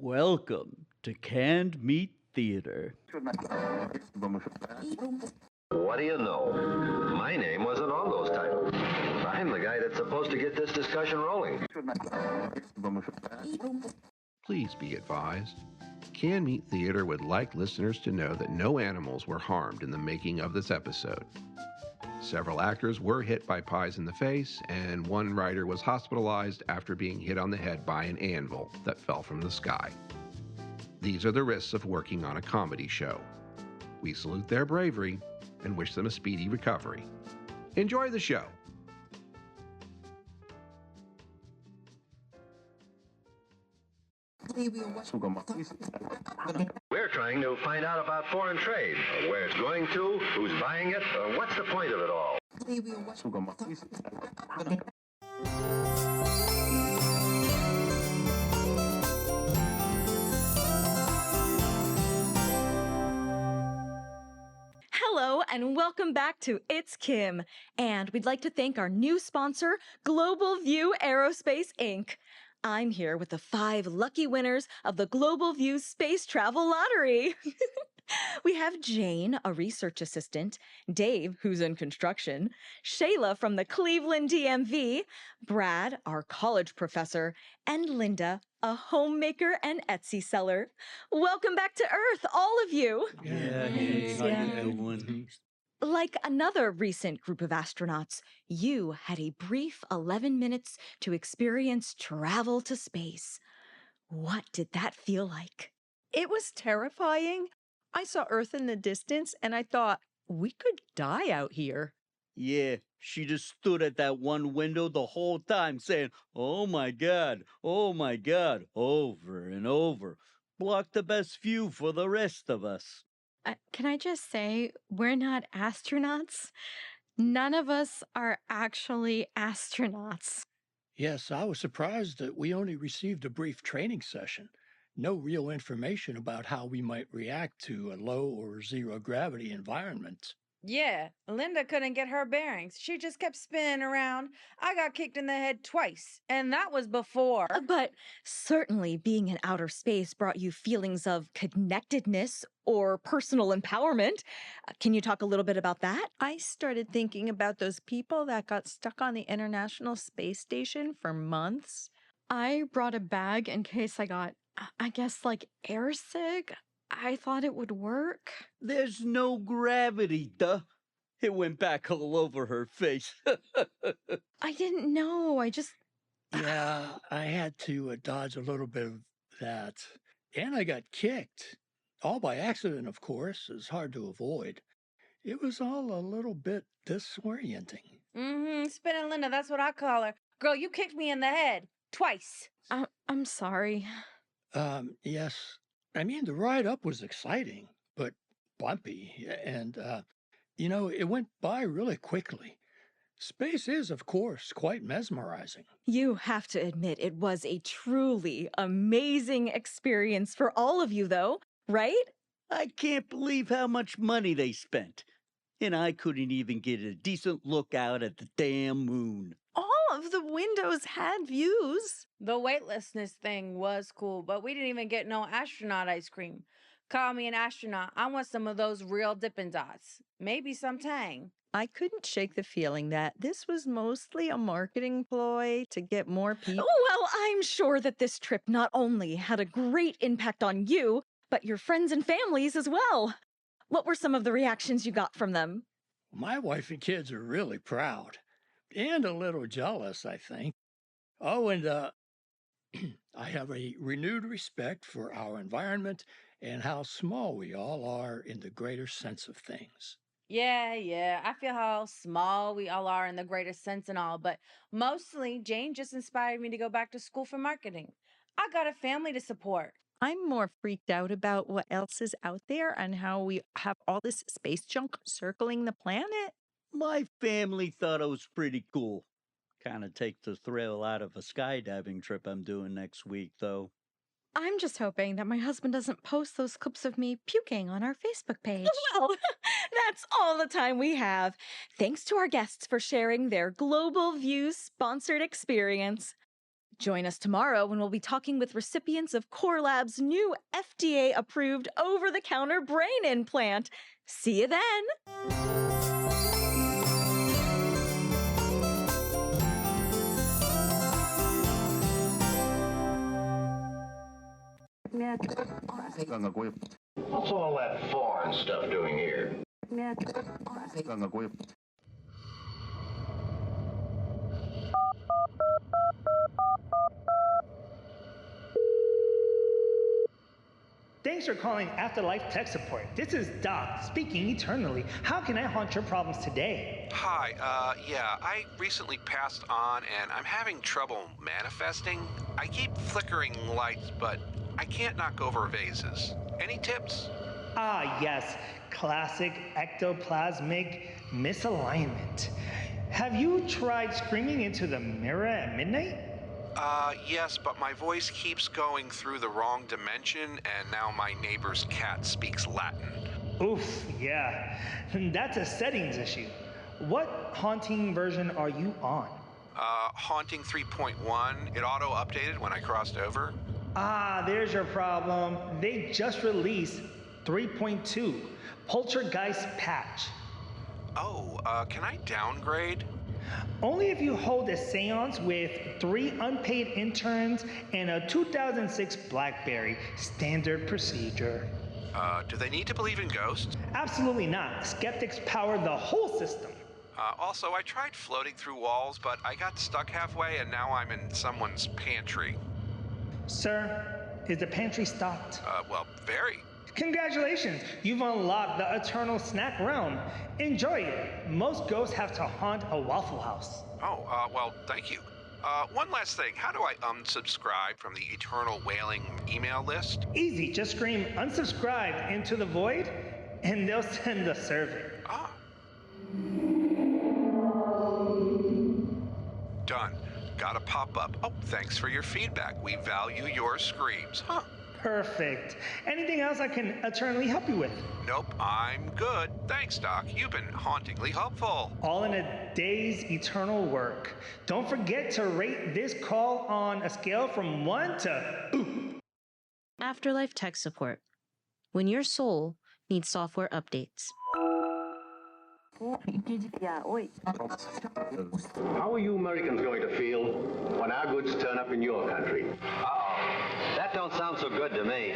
Welcome to Canned Meat Theater. What do you know? My name wasn't on those titles. I'm the guy that's supposed to get this discussion rolling. Please be advised, Can Meat Theater would like listeners to know that no animals were harmed in the making of this episode. Several actors were hit by pies in the face, and one writer was hospitalized after being hit on the head by an anvil that fell from the sky. These are the risks of working on a comedy show. We salute their bravery and wish them a speedy recovery. Enjoy the show. We're trying to find out about foreign trade, where it's going to, who's buying it, what's the point of it all. Hello and welcome back to It's Kim. And we'd like to thank our new sponsor, Global View Aerospace Inc. I'm here with the 5 lucky winners of the Global View Space Travel Lottery. We have Jane, a research assistant, Dave, who's in construction, Shayla from the Cleveland DMV, Brad, our college professor, and Linda, a homemaker and Etsy seller. Welcome back to Earth, all of you. Hey, how you doing? Like another recent group of astronauts, you had a brief 11 minutes to experience travel to space. What did that feel like? It was terrifying. I saw Earth in the distance and I thought, we could die out here. Yeah, she just stood at that one window the whole time saying, oh my God, over and over. Blocked the best view for the rest of us. Can I just say, we're not astronauts? None of us are actually astronauts. Yes, I was surprised that we only received a brief training session. No real information about how we might react to a low or zero gravity environment. Yeah, Linda couldn't get her bearings. She just kept spinning around. I got kicked in the head twice, and that was before. But certainly being in outer space brought you feelings of connectedness or personal empowerment. Can you talk a little bit about that? I started thinking about those people that got stuck on the International Space Station for months. I brought a bag in case I got, like airsick. I thought it would work. There's no gravity, duh. It went back all over her face. I didn't know. Yeah, I had to dodge a little bit of that. And I got kicked. All by accident, of course. It's hard to avoid. It was all a little bit disorienting. Spinning Linda, that's what I call her. Girl, you kicked me in the head twice. I'm sorry. Yes. I mean, the ride up was exciting, but bumpy. And, it went by really quickly. Space is, of course, quite mesmerizing. You have to admit it was a truly amazing experience for all of you, though, right? I can't believe how much money they spent. And I couldn't even get a decent look out at the damn moon. All of the windows had views. The weightlessness thing was cool, but we didn't even get no astronaut ice cream. Call me an astronaut. I want some of those real Dippin' Dots. Maybe some Tang. I couldn't shake the feeling that this was mostly a marketing ploy to get more people. Well, I'm sure that this trip not only had a great impact on you, but your friends and families as well. What were some of the reactions you got from them? My wife and kids are really proud. And a little jealous, I think. Oh, and I have a renewed respect for our environment and how small we all are in the greater sense of things. Yeah. I feel how small we all are in the greater sense and all, but mostly Jane just inspired me to go back to school for marketing. I got a family to support. I'm more freaked out about what else is out there and how we have all this space junk circling the planet. My family thought it was pretty cool. Kind of takes the thrill out of a skydiving trip I'm doing next week, though. I'm just hoping that my husband doesn't post those clips of me puking on our Facebook page. Well, that's all the time we have. Thanks to our guests for sharing their Global View sponsored experience. Join us tomorrow when we'll be talking with recipients of Core Lab's new FDA-approved over-the-counter brain implant. See you then! What's all that foreign stuff doing here? Thanks for calling Afterlife Tech Support. This is Doc, speaking eternally. How can I haunt your problems today? Hi, yeah, I recently passed on and I'm having trouble manifesting. I keep flickering lights, but I can't knock over vases. Any tips? Ah, yes, classic ectoplasmic misalignment. Have you tried screaming into the mirror at midnight? Yes, but my voice keeps going through the wrong dimension, and now my neighbor's cat speaks Latin. Oof, yeah, that's a settings issue. What haunting version are you on? Haunting 3.1, it auto-updated when I crossed over. Ah, there's your problem. They just released 3.2, Poltergeist Patch. Oh, can I downgrade? Only if you hold a seance with 3 unpaid interns and a 2006 BlackBerry. Standard procedure. Do they need to believe in ghosts? Absolutely not. Skeptics power the whole system. Also, I tried floating through walls, but I got stuck halfway and now I'm in someone's pantry. Sir, is the pantry stocked? Well, very. Congratulations, you've unlocked the eternal snack realm. Enjoy it. Most ghosts have to haunt a Waffle House. Oh, well, thank you. One last thing. How do I unsubscribe from the Eternal Wailing email list? Easy, just scream unsubscribed into the void and they'll send a survey. Ah. Done. Got a pop-up. Oh, thanks for your feedback. We value your screams. Huh. Perfect. Anything else I can eternally help you with? Nope, I'm good. Thanks, Doc. You've been hauntingly helpful. All in a day's eternal work. Don't forget to rate this call on a scale from 1 to ooh. Afterlife Tech Support. When your soul needs software updates. How are you Americans going to feel when our goods turn up in your country? Uh-oh. That don't sound so good to me.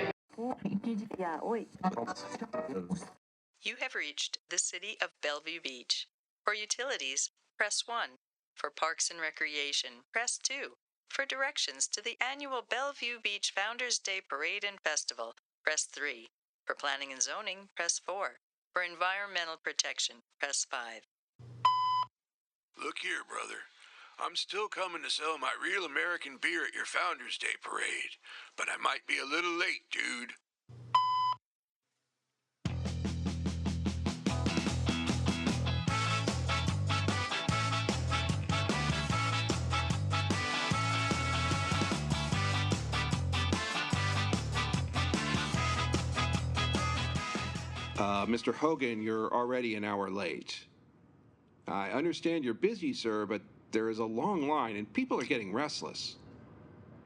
You have reached the city of Bellevue Beach. For utilities, press 1. For parks and recreation, press 2. For directions to the annual Bellevue Beach Founders Day Parade and Festival, press 3. For planning and zoning, press 4. For environmental protection, press 5. Look here, brother. I'm still coming to sell my real American beer at your Founders Day parade, but I might be a little late, dude. Mr. Hogan, you're already an hour late. I understand you're busy, sir, but there is a long line and people are getting restless.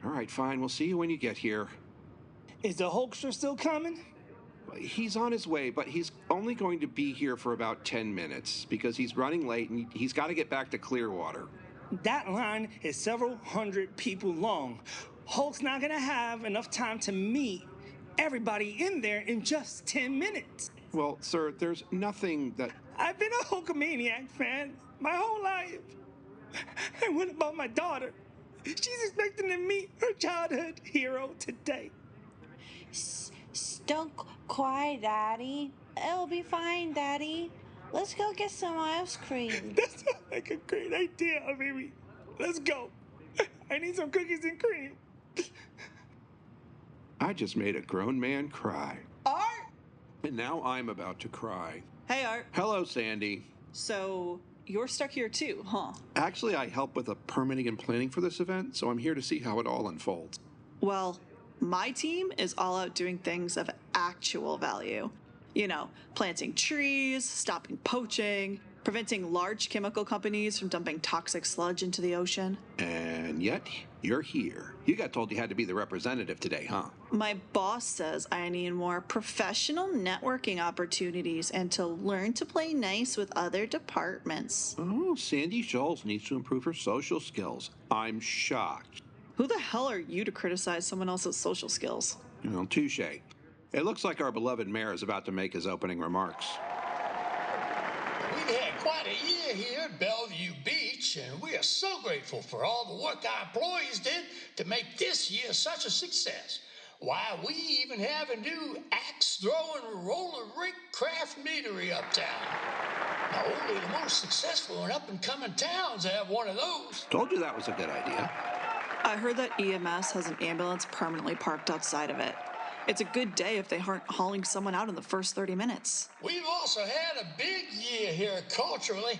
All right, fine. We'll see you when you get here. Is the Hulkster still coming? He's on his way, but he's only going to be here for about 10 minutes because he's running late and he's got to get back to Clearwater. That line is several hundred people long. Hulk's not gonna have enough time to meet everybody in there in just 10 minutes. Well, sir, there's nothing that... I've been a Hulkamaniac fan my whole life. And what about my daughter? She's expecting to meet her childhood hero today. Don't cry, Daddy. It'll be fine, Daddy. Let's go get some ice cream. That sounds like a great idea, baby. Let's go. I need some cookies and cream. I just made a grown man cry. Art? And now I'm about to cry. Hey, Art. Hello, Sandy. So, you're stuck here too, huh? Actually, I help with the permitting and planning for this event, so I'm here to see how it all unfolds. Well, my team is all out doing things of actual value. You know, planting trees, stopping poaching. preventing large chemical companies from dumping toxic sludge into the ocean. And yet, you're here. You got told you had to be the representative today, huh? My boss says I need more professional networking opportunities and to learn to play nice with other departments. Oh, Sandy Scholes needs to improve her social skills. I'm shocked. Who the hell are you to criticize someone else's social skills? Touche. It looks like our beloved mayor is about to make his opening remarks. We've had quite a year here at Bellevue Beach, and we are so grateful for all the work our employees did to make this year such a success. Why, we even have a new axe-throwing roller rink craft meadery uptown. Now, only the most successful and up-and-coming towns have one of those. Told you that was a good idea. I heard that EMS has an ambulance permanently parked outside of it. It's a good day if they aren't hauling someone out in the first 30 minutes. We've also had a big year here culturally.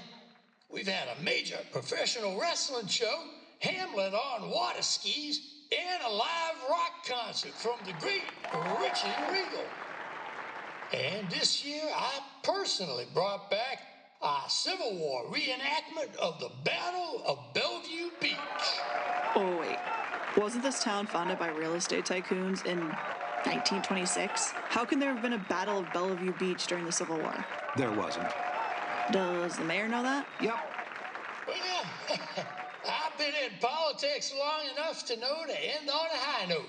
We've had a major professional wrestling show, Hamlet on water skis, and a live rock concert from the great Richie Regal. And this year, I personally brought back a Civil War reenactment of the Battle of Bellevue Beach. Oh, wait. Wasn't this town founded by real estate tycoons in 1926? How can there have been a Battle of Bellevue Beach during the Civil War? There wasn't. Does the mayor know that? Yep. Well, I've been in politics long enough to know to end on a high note.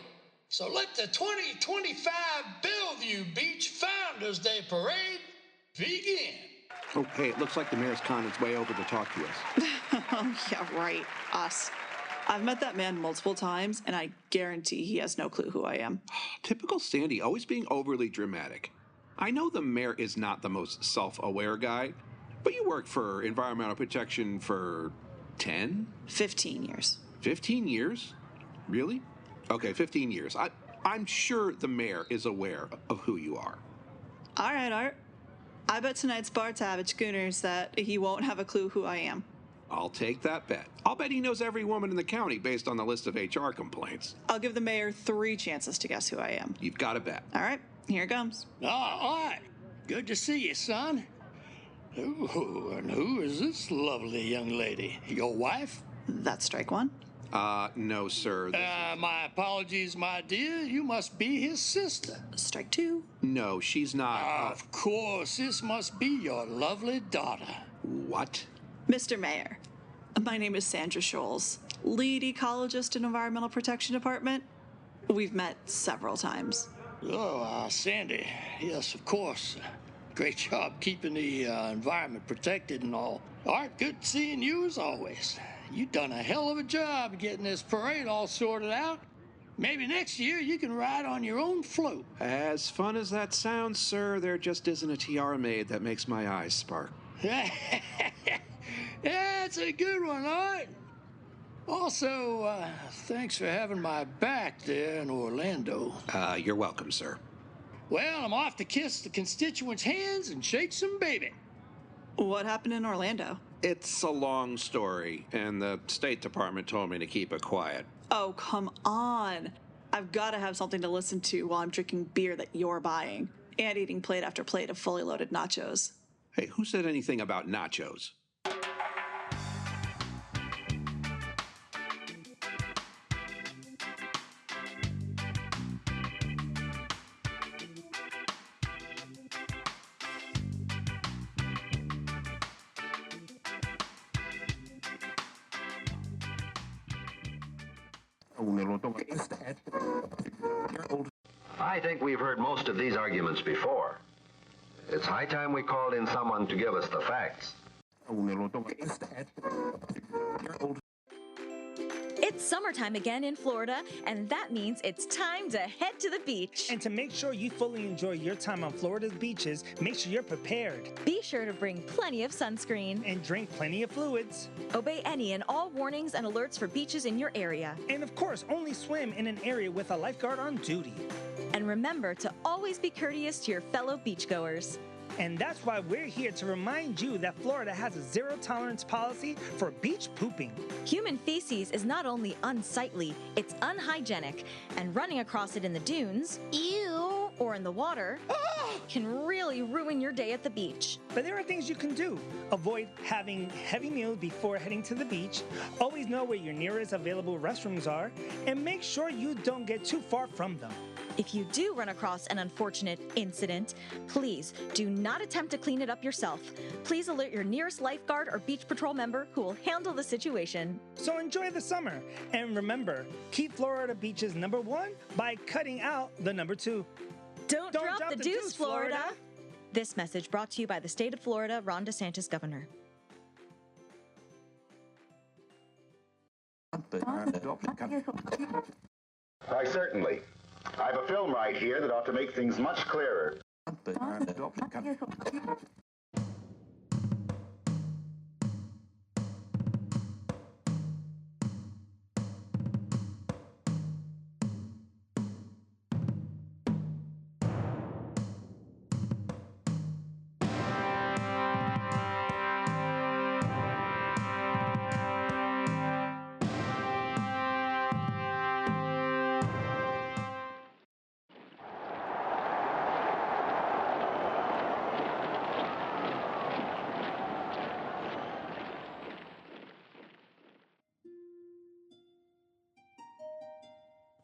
So let the 2025 Bellevue Beach Founders Day Parade begin. Oh, hey, it looks like the mayor's on his way over to talk to us. Oh, yeah, right. Us. I've met that man multiple times, and I guarantee he has no clue who I am. Typical Sandy, always being overly dramatic. I know the mayor is not the most self-aware guy, but you worked for environmental protection for 10? 15 years. 15 years? Really? Okay, 15 years. I'm sure the mayor is aware of who you are. All right, Art. I bet tonight's bar tab at Schooners that he won't have a clue who I am. I'll take that bet. I'll bet he knows every woman in the county based on the list of HR complaints. I'll give the mayor 3 chances to guess who I am. You've got a bet. All right, here it comes. All right. Good to see you, son. Ooh, and who is this lovely young lady? Your wife? That's strike 1. No, sir. My apologies, my dear. You must be his sister. Strike 2. No, she's not. Of course, this must be your lovely daughter. What? Mr. Mayor, my name is Sandra Scholes, lead ecologist in Environmental Protection Department. We've met several times. Oh, Sandy. Yes, of course. Great job keeping the environment protected and all. Art, good seeing you as always. You've done a hell of a job getting this parade all sorted out. Maybe next year you can ride on your own float. As fun as that sounds, sir, there just isn't a tiara made that makes my eyes spark. That's a good one, Art. Also, thanks for having my back there in Orlando. You're welcome, sir. Well, I'm off to kiss the constituents' hands and shake some baby. What happened in Orlando? It's a long story, and the State Department told me to keep it quiet. Oh, come on. I've got to have something to listen to while I'm drinking beer that you're buying and eating plate after plate of fully loaded nachos. Hey, who said anything about nachos? I think we've heard most of these arguments before. It's high time we called in someone to give us the facts. It's summertime again in Florida, and that means it's time to head to the beach. And to make sure you fully enjoy your time on Florida's beaches, make sure you're prepared. Be sure to bring plenty of sunscreen. And drink plenty of fluids. Obey any and all warnings and alerts for beaches in your area. And of course, only swim in an area with a lifeguard on duty. And remember to always be courteous to your fellow beachgoers. And that's why we're here to remind you that Florida has a zero-tolerance policy for beach pooping. Human feces is not only unsightly, it's unhygienic. And running across it in the dunes, ew, or in the water can really ruin your day at the beach. But there are things you can do. Avoid having heavy meals before heading to the beach. Always know where your nearest available restrooms are. And make sure you don't get too far from them. If you do run across an unfortunate incident, please do not attempt to clean it up yourself. Please alert your nearest lifeguard or beach patrol member who will handle the situation. So enjoy the summer. And remember, keep Florida beaches #1 by cutting out the #2. Don't drop the deuce, Florida. This message brought to you by the state of Florida, Ron DeSantis governor. Why, certainly. I have a film right here that ought to make things much clearer.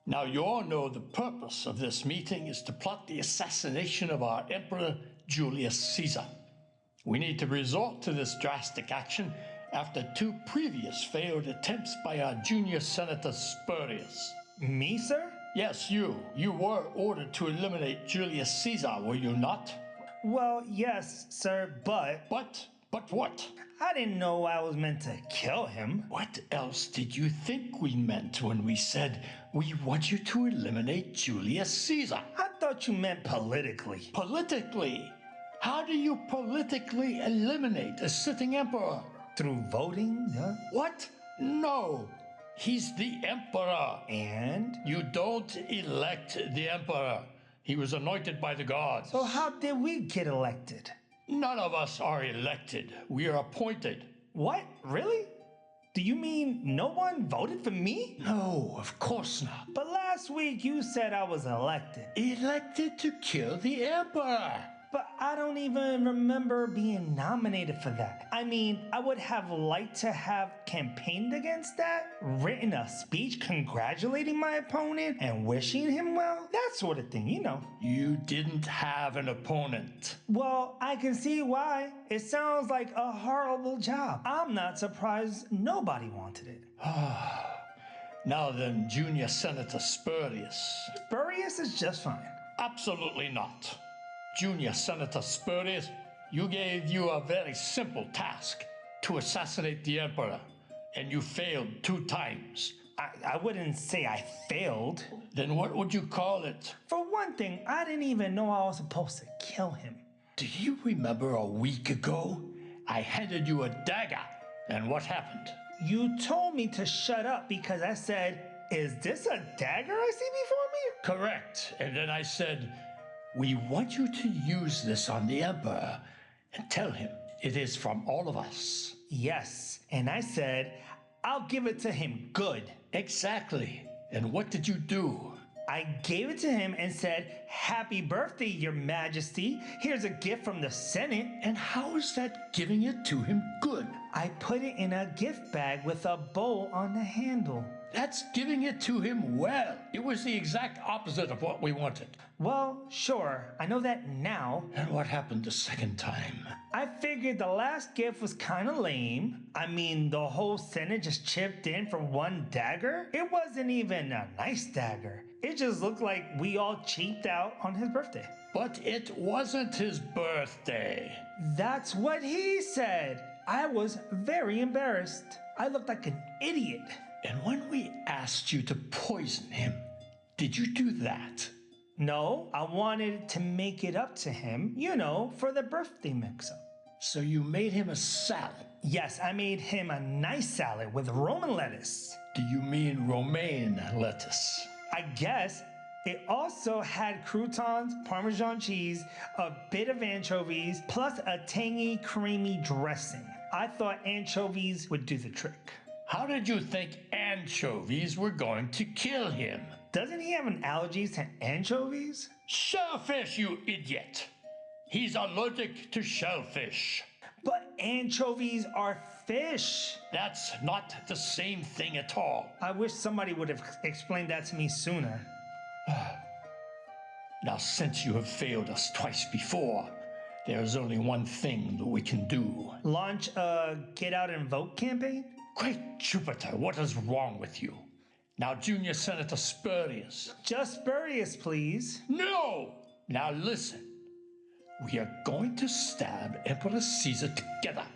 Now, you all know the purpose of this meeting is to plot the assassination of our Emperor Julius Caesar. We need to resort to this drastic action after 2 previous failed attempts by our junior senator Spurius. Me, sir? Yes, you. You were ordered to eliminate Julius Caesar, were you not? Well, yes, sir, but... But what? I didn't know I was meant to kill him. What else did you think we meant when we said we want you to eliminate Julius Caesar? I thought you meant politically. Politically? How do you politically eliminate a sitting emperor? Through voting, huh? What? No. He's the emperor. And? You don't elect the emperor. He was anointed by the gods. So how did we get elected? None of us are elected. We are appointed. What? Really? Do you mean no one voted for me? No, of course not. But last week you said I was elected. Elected to kill the emperor. But I don't even remember being nominated for that. I mean, I would have liked to have campaigned against that, written a speech congratulating my opponent and wishing him well, that sort of thing, you know. You didn't have an opponent. Well, I can see why. It sounds like a horrible job. I'm not surprised nobody wanted it. Now then, Junior Senator Spurius. Spurius is just fine. Absolutely not. Junior Senator Spurius, you gave you a very simple task to assassinate the emperor, and you failed 2 times. I wouldn't say I failed. Then what would you call it? For one thing, I didn't even know I was supposed to kill him. Do you remember a week ago? I handed you a dagger, and what happened? You told me to shut up because I said, "Is this a dagger I see before me?" Correct. And then I said, "We want you to use this on the emperor and tell him it is from all of us." Yes, and I said, "I'll give it to him good." Exactly. And what did you do? I gave it to him and said, "Happy birthday, Your Majesty. Here's a gift from the Senate." And how is that giving it to him good? I put it in a gift bag with a bow on the handle. That's giving it to him well. It was the exact opposite of what we wanted. Well, sure, I know that now. And what happened the second time? I figured the last gift was kind of lame. I mean, the whole Senate just chipped in for one dagger. It wasn't even a nice dagger. It just looked like we all cheaped out on his birthday. But it wasn't his birthday. That's what he said. I was very embarrassed. I looked like an idiot. And when we asked you to poison him, did you do that? No, I wanted to make it up to him, you know, for the birthday mix-up. So you made him a salad? Yes, I made him a nice salad with Roman lettuce. Do you mean romaine lettuce? I guess. It also had croutons, Parmesan cheese, a bit of anchovies, plus a tangy, creamy dressing. I thought anchovies would do the trick. How did you think anchovies were going to kill him? Doesn't he have an allergies to anchovies? Shellfish, you idiot! He's allergic to shellfish. But anchovies are fish. That's not the same thing at all. I wish somebody would have explained that to me sooner. Now, since you have failed us twice before, there's only one thing that we can do. Launch a Get Out and Vote campaign? Great Jupiter, what is wrong with you? Now, Junior Senator Spurious. Just Spurious, please. No! Now listen. We are going to stab Emperor Caesar together.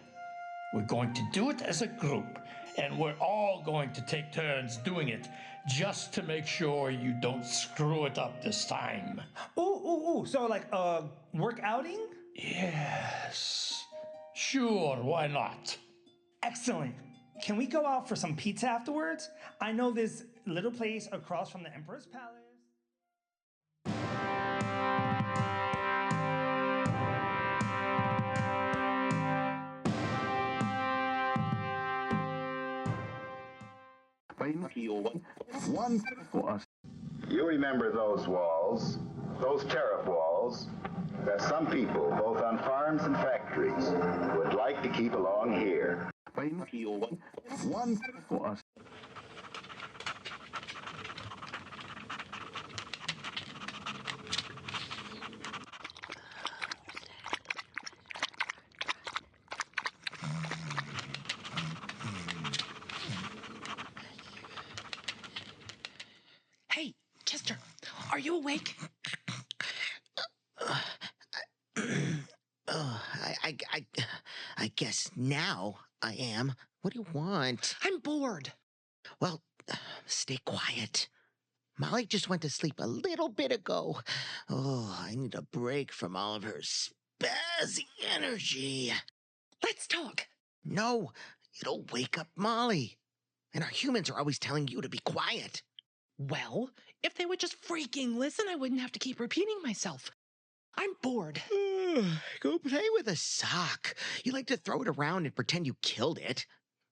We're going to do it as a group, and we're all going to take turns doing it just to make sure you don't screw it up this time. Ooh. So like a work outing? Yes. Sure, why not? Excellent. Can we go out for some pizza afterwards? I know this little place across from the Emperor's Palace. You remember those walls, those tariff walls, that some people, both on farms and factories, would like to keep along here. Hey, Chester, are you awake? I guess now I am. What do you want? I'm bored. Well, stay quiet. Molly just went to sleep a little bit ago. Oh, I need a break from all of her spazzy energy. Let's talk. No, it'll wake up Molly. And our humans are always telling you to be quiet. Well, if they would just freaking listen, I wouldn't have to keep repeating myself. I'm bored. Go play with a sock. You like to throw it around and pretend you killed it.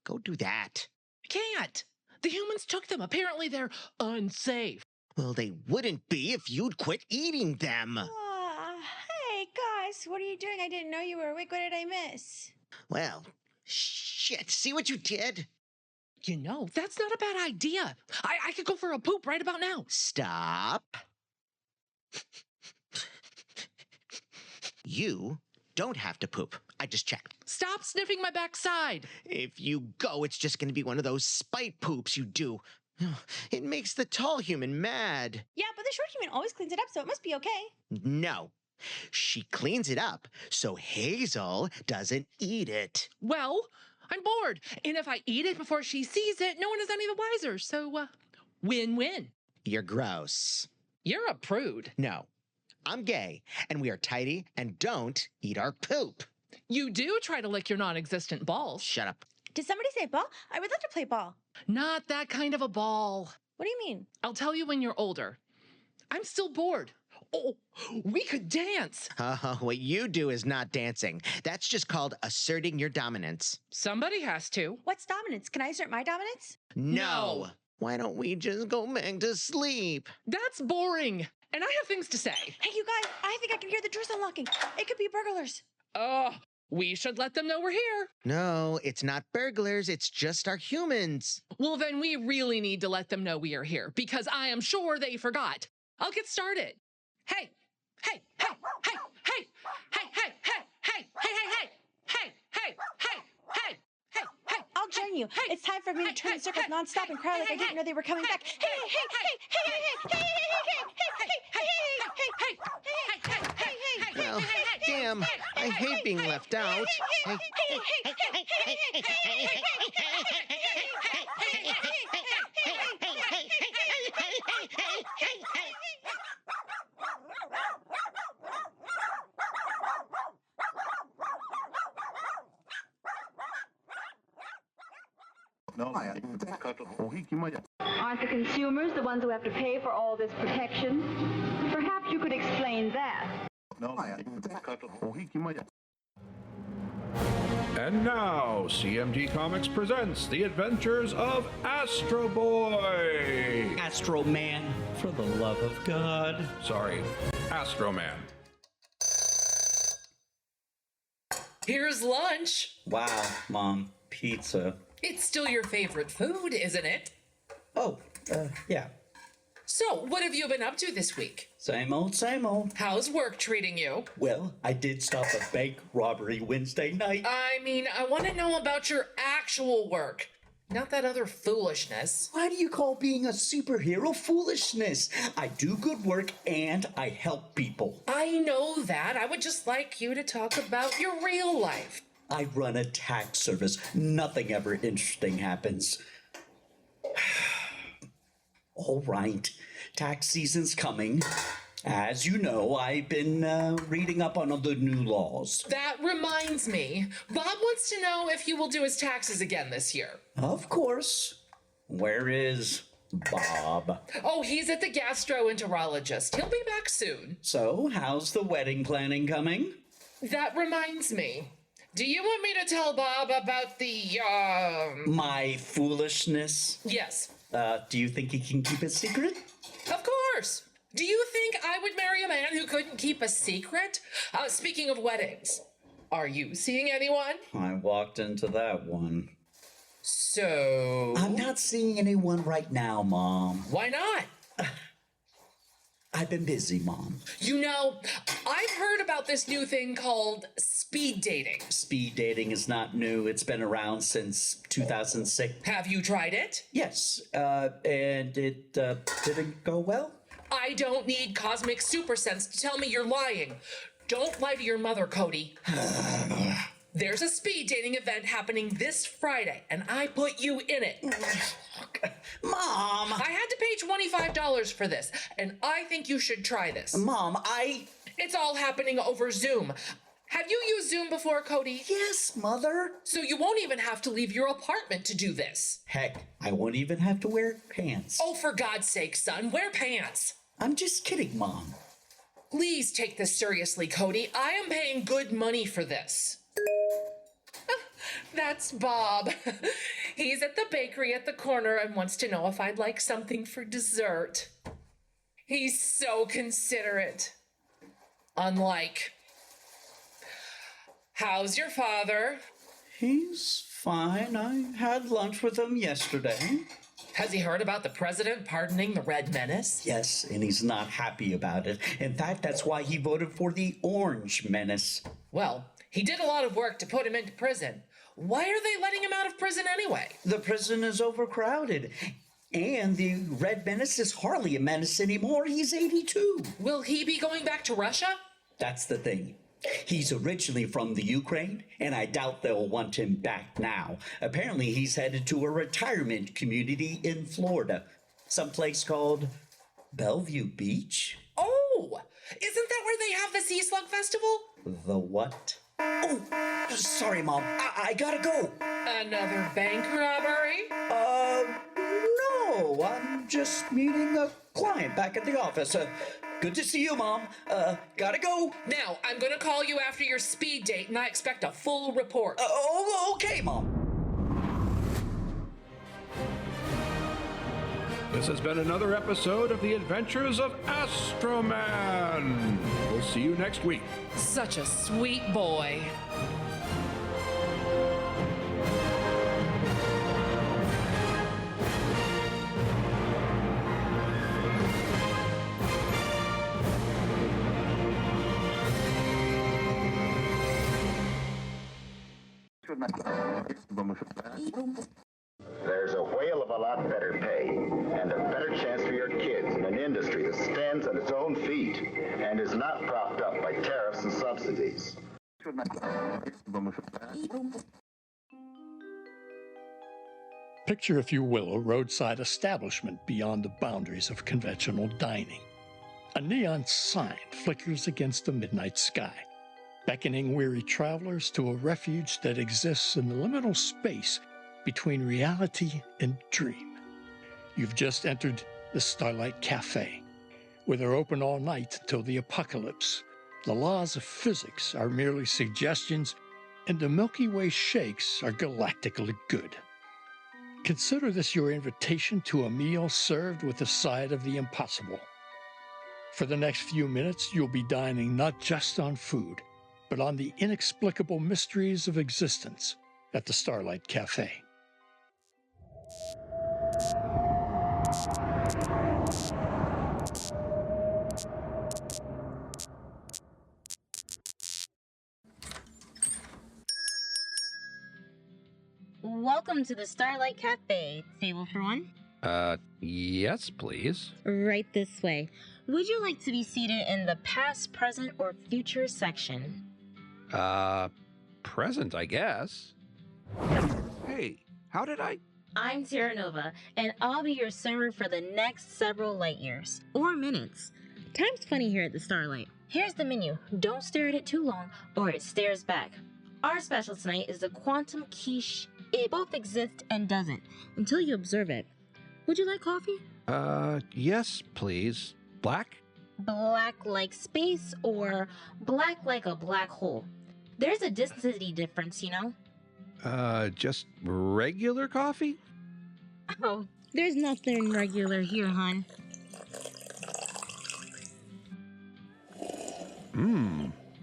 Go do that. I can't. The humans took them. Apparently they're unsafe. Well, they wouldn't be if you'd quit eating them. Hey, guys, what are you doing? I didn't know you were awake. What did I miss? Well, shit. See what you did? You know, that's not a bad idea. I could go for a poop right about now. Stop. You don't have to poop. I just checked. Stop sniffing my backside. If you go, it's just going to be one of those spite poops you do. It makes the tall human mad. Yeah, but the short human always cleans it up, so it must be okay. No. She cleans it up so Hazel doesn't eat it. Well, I'm bored. And if I eat it before she sees it, no one is any the wiser. So, win-win. You're gross. You're a prude. No. I'm gay, and we are tidy and don't eat our poop. You do try to lick your non-existent balls. Shut up. Did somebody say ball? I would love to play ball. Not that kind of a ball. What do you mean? I'll tell you when you're older. I'm still bored. Oh, we could dance. What you do is not dancing. That's just called asserting your dominance. Somebody has to. What's dominance? Can I assert my dominance? No. Why don't we just go back to sleep? That's boring. And I have things to say. Hey, you guys, I think I can hear the doors unlocking. It could be burglars. We should let them know we're here. No, it's not burglars. It's just our humans. Well, then we really need to let them know we are here because I am sure they forgot. I'll get started. Hey, hey, hey, hey, hey, hey, hey, hey, hey, hey, hey, hey, hey, hey, hey, hey, hey, hey. I'll join you. It's time for me to turn in circles nonstop and cry like I didn't know they were coming back. Hey, hey, hey, hey, hey, hey, Well, damn, I hate being left out. Aren't the consumers the ones who have to pay for all this protection? Perhaps you could explain that. And now, CMT Comics presents The Adventures of Astro Boy! Astroman, for the love of God. Sorry, Astroman. Here's lunch. Wow, Mom, pizza. It's still your favorite food, isn't it? Oh, yeah. So, what have you been up to this week? Same old, same old. How's work treating you? Well, I did stop a bank robbery Wednesday night. I mean, I want to know about your actual work, not that other foolishness. Why do you call being a superhero foolishness? I do good work and I help people. I know that. I would just like you to talk about your real life. I run a tax service. Nothing ever interesting happens. All right, tax season's coming. As you know, I've been reading up on the new laws. That reminds me, Bob wants to know if you will do his taxes again this year. Of course. Where is Bob? Oh, he's at the gastroenterologist. He'll be back soon. So, how's the wedding planning coming? That reminds me. Do you want me to tell Bob about the, My foolishness? Yes. Do you think he can keep a secret? Of course. Do you think I would marry a man who couldn't keep a secret? Speaking of weddings, are you seeing anyone? I walked into that one. So? I'm not seeing anyone right now, Mom. Why not? I've been busy, Mom. You know, I've heard about this new thing called speed dating. Speed dating is not new. It's been around since 2006. Have you tried it? Yes, and it didn't go well. I don't need cosmic super sense to tell me you're lying. Don't lie to your mother, Cody. There's a speed dating event happening this Friday, and I put you in it. Mom! I had to pay $25 for this, and I think you should try this. Mom, It's all happening over Zoom. Have you used Zoom before, Cody? Yes, Mother. So you won't even have to leave your apartment to do this. Heck, I won't even have to wear pants. Oh, for God's sake, son, wear pants. I'm just kidding, Mom. Please take this seriously, Cody. I am paying good money for this. That's Bob. He's at the bakery at the corner and wants to know if I'd like something for dessert. He's so considerate. Unlike... How's your father? He's fine. I had lunch with him yesterday. Has he heard about the president pardoning the Red Menace? Yes, and he's not happy about it. In fact, that's why he voted for the Orange Menace. Well, he did a lot of work to put him into prison. Why are they letting him out of prison anyway? The prison is overcrowded. And the Red Menace is hardly a menace anymore. He's 82. Will he be going back to Russia? That's the thing. He's originally from the Ukraine, and I doubt they'll want him back now. Apparently, he's headed to a retirement community in Florida, someplace called Bellevue Beach. Oh, isn't that where they have the Sea Slug Festival? The what? Oh, sorry, Mom. I gotta go. Another bank robbery? No. I'm just meeting a client back at the office. Good to see you, Mom. Gotta go. Now, I'm gonna call you after your speed date, and I expect a full report. Okay, Mom. This has been another episode of The Adventures of Astroman. We'll see you next week. Such a sweet boy. There's a whale of a lot better pay and a better chance for your kids in an industry that stands on its own feet and is not propped up by tariffs and subsidies. Picture, if you will, a roadside establishment beyond the boundaries of conventional dining. A neon sign flickers against the midnight sky, beckoning weary travelers to a refuge that exists in the liminal space between reality and dream. You've just entered the Starlight Café, where they're open all night until the apocalypse. The laws of physics are merely suggestions, and the Milky Way shakes are galactically good. Consider this your invitation to a meal served with a side of the impossible. For the next few minutes, you'll be dining not just on food, but on the inexplicable mysteries of existence at the Starlight Café. Welcome to the Starlight Cafe. Table for one? Yes, please. Right this way. Would you like to be seated in the past, present, or future section? Present, I guess. Hey, how did I... I'm Terra Nova, and I'll be your server for the next several light years. Or minutes. Time's funny here at the Starlight. Here's the menu. Don't stare at it too long, or it stares back. Our special tonight is the quantum quiche. It both exists and doesn't, until you observe it. Would you like coffee? Yes, please. Black? Black like space, or black like a black hole. There's a density difference, you know? Just regular coffee? Oh, there's nothing regular here, hon.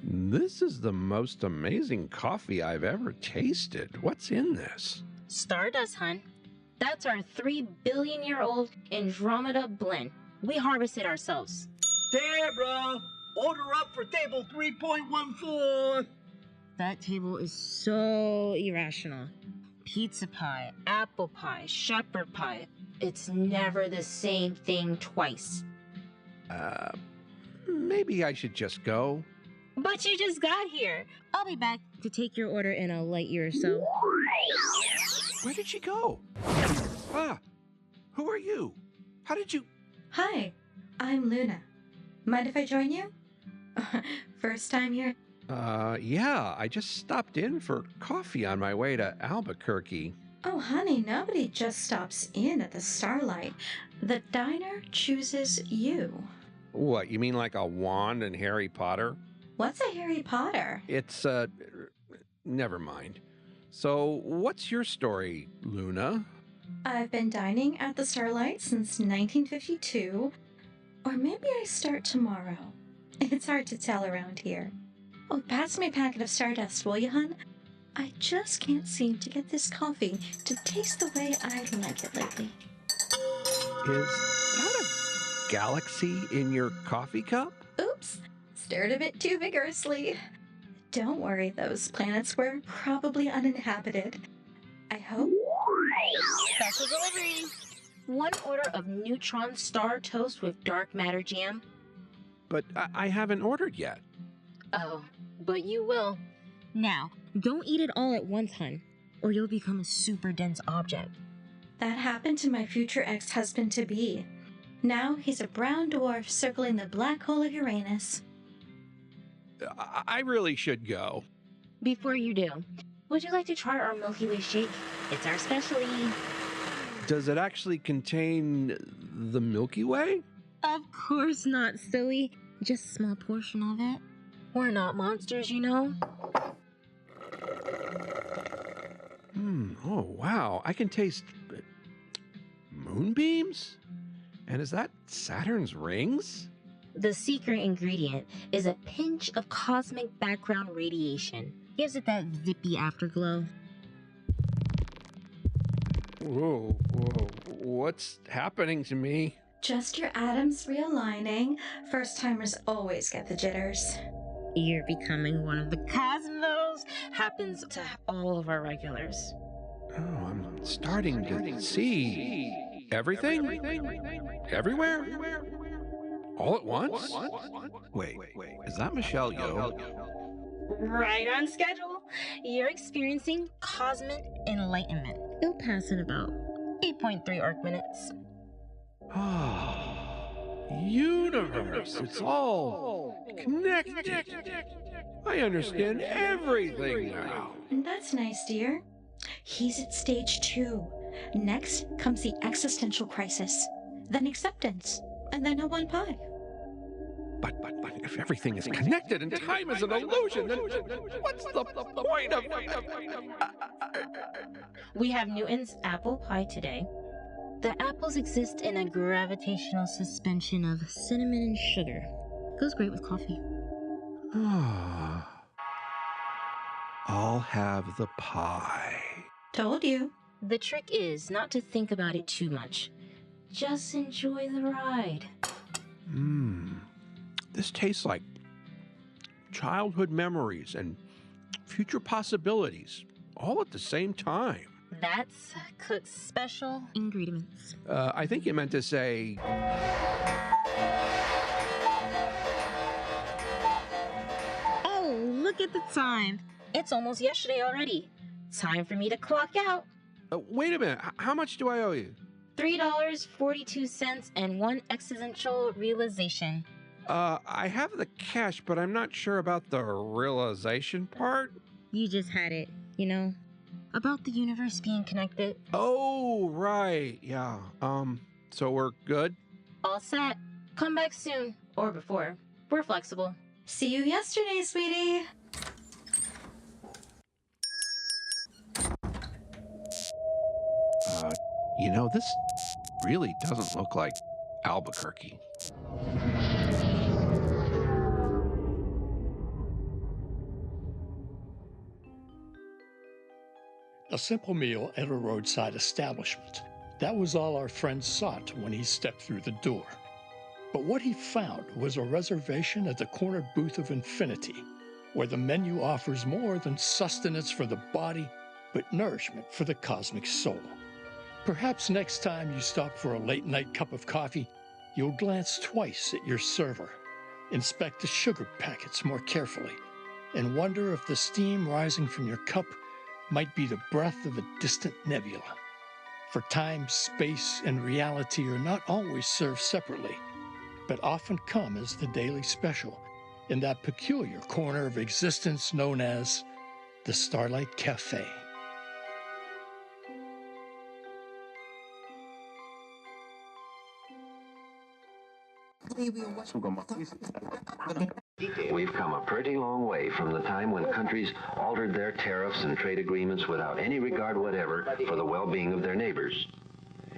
This is the most amazing coffee I've ever tasted. What's in this? Stardust, hun. That's our 3 billion-year-old Andromeda blend. We harvest it ourselves. Deborah, order up for table 3.14. That table is so irrational. Pizza pie, apple pie, shepherd pie. It's never the same thing twice. Maybe I should just go. But you just got here. I'll be back to take your order in a light year or so. Where did she go? Who are you? How did you... Hi, I'm Luna. Mind if I join you? First time here? Yeah, I just stopped in for coffee on my way to Albuquerque. Oh, honey, nobody just stops in at the Starlight. The diner chooses you. What, you mean like a wand in Harry Potter? What's a Harry Potter? It's, never mind. So, what's your story, Luna? I've been dining at the Starlight since 1952. Or maybe I start tomorrow. It's hard to tell around here. Oh, pass me a packet of Stardust, will you, hun? I just can't seem to get this coffee to taste the way I like it lately. Is that a galaxy in your coffee cup? Oops, stirred a bit too vigorously. Don't worry, those planets were probably uninhabited. I hope. Special delivery. One order of neutron star toast with dark matter jam. But I haven't ordered yet. Oh, but you will. Now, don't eat it all at once, hun, or you'll become a super dense object. That happened to my future ex-husband-to-be. Now he's a brown dwarf circling the black hole of Uranus. I really should go. Before you do, would you like to try our Milky Way shake? It's our specialty. Does it actually contain the Milky Way? Of course not, silly. Just a small portion of it. We're not monsters, you know. Oh, wow. I can taste moonbeams? And is that Saturn's rings? The secret ingredient is a pinch of cosmic background radiation. Gives it that zippy afterglow. Whoa. What's happening to me? Just your atoms realigning. First-timers always get the jitters. You're becoming one of the cosmos. Happens to all of our regulars. Oh, I'm starting to see everything? Everywhere? All at once? Wait, is that Michelle Yeoh? Right on schedule. You're experiencing cosmic enlightenment. It'll pass in about 8.3 arc minutes. Universe, it's all connected. I understand everything now. That's nice, dear. He's at stage 2. Next comes the existential crisis, then acceptance, and then a 1 pie. But If everything is connected and time is an illusion, then what's the point of... We have Newton's apple pie today. The apples exist in a gravitational suspension of cinnamon and sugar. Goes great with coffee. I'll have the pie. Told you. The trick is not to think about it too much. Just enjoy the ride. This tastes like childhood memories and future possibilities all at the same time. That's Cook's special ingredients. I think you meant to say... Oh, look at the time. It's almost yesterday already. Time for me to clock out. Wait a minute. How much do I owe you? $3.42 and one existential realization. I have the cash, but I'm not sure about the realization part. You just had it, you know? About the universe being connected. Oh, right. Yeah. So we're good? All set. Come back soon. Or before. We're flexible. See you yesterday, sweetie. You know, this really doesn't look like Albuquerque. A simple meal at a roadside establishment. That was all our friend sought when he stepped through the door. But what he found was a reservation at the corner booth of Infinity, where the menu offers more than sustenance for the body, but nourishment for the cosmic soul. Perhaps next time you stop for a late-night cup of coffee, you'll glance twice at your server, inspect the sugar packets more carefully, and wonder if the steam rising from your cup might be the breath of a distant nebula. For time, space, and reality are not always served separately, but often come as the daily special in that peculiar corner of existence known as the Starlight Café. We've come a pretty long way from the time when countries altered their tariffs and trade agreements without any regard whatever for the well-being of their neighbors.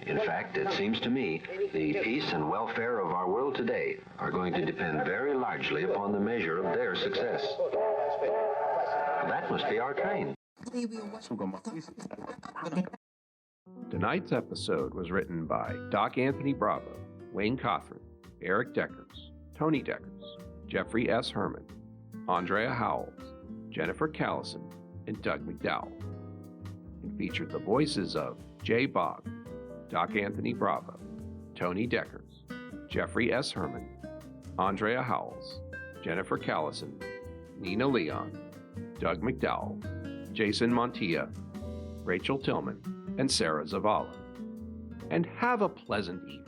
In fact, it seems to me the peace and welfare of our world today are going to depend very largely upon the measure of their success. That must be our train. Tonight's episode was written by Doc Anthony Bravo, Wayne Cothran, Eric Deckers, Tony Deckers, Jeffrey S. Herman, Andrea Howells, Jennifer Callison, and Doug McDowell, and featured the voices of Jay Bogg, Doc Anthony Bravo, Tony Deckers, Jeffrey S. Herman, Andrea Howells, Jennifer Callison, Nina Leon, Doug McDowell, Jason Montilla, Rachel Tillman, and Sarah Zavala. And have a pleasant evening.